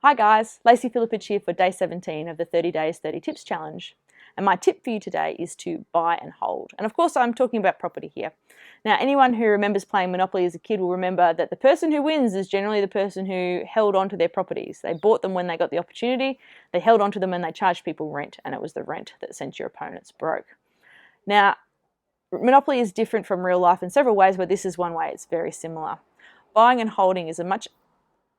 Hi guys, Lacey Philippich here for day 17 of the 30 Days 30 Tips Challenge. And my tip for you today is to buy and hold. And of course I'm talking about property here. Now anyone who remembers playing Monopoly as a kid will remember that the person who wins is generally the person who held on to their properties. They bought them when they got the opportunity, they held on to them and they charged people rent, and it was the rent that sent your opponents broke. Now, Monopoly is different from real life in several ways, but this is one way it's very similar. Buying and holding is a much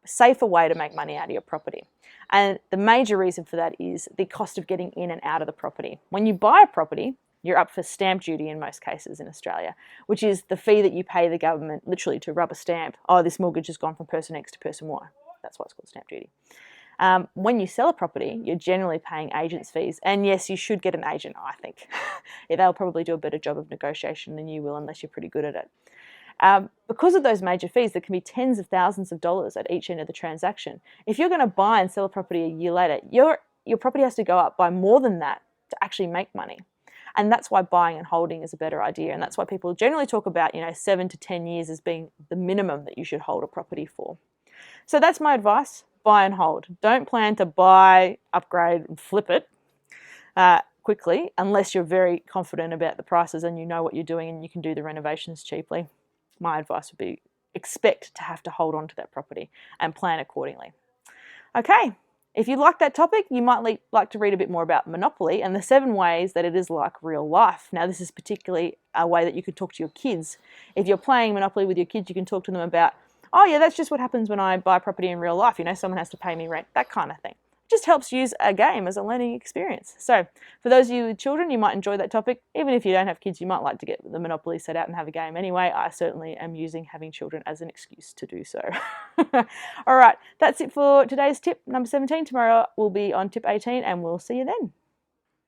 safer way to make money out of your property. And the major reason for that is the cost of getting in and out of the property. When you buy a property, you're up for stamp duty in most cases in Australia, which is the fee that you pay the government literally to rub a stamp. Oh, this mortgage has gone from person X to person Y. That's why it's called stamp duty. When you sell a property, you're generally paying agents' fees. And yes, you should get an agent, I think. They'll probably do a better job of negotiation than you will unless you're pretty good at it. Because of those major fees, there can be tens of thousands of dollars at each end of the transaction. If you're going to buy and sell a property a year later, your property has to go up by more than that to actually make money. And that's why buying and holding is a better idea. And that's why people generally talk about, 7 to 10 years as being the minimum that you should hold a property for. So that's my advice: buy and hold. Don't plan to buy, upgrade, and flip it quickly unless you're very confident about the prices and you know what you're doing and you can do the renovations cheaply. My advice would be expect to have to hold on to that property and plan accordingly. Okay, if you like that topic, you might like to read a bit more about Monopoly and the 7 ways that it is like real life. Now, this is particularly a way that you could talk to your kids. If you're playing Monopoly with your kids, you can talk to them about, oh yeah, that's just what happens when I buy property in real life. Someone has to pay me rent, that kind of thing. Just helps use a game as a learning experience. So for those of you with children, you might enjoy that topic. Even if you don't have kids, you might like to get the Monopoly set out and have a game anyway. I certainly am using having children as an excuse to do so. All right, that's it for today's tip number 17. Tomorrow we'll be on tip 18 and we'll see you then.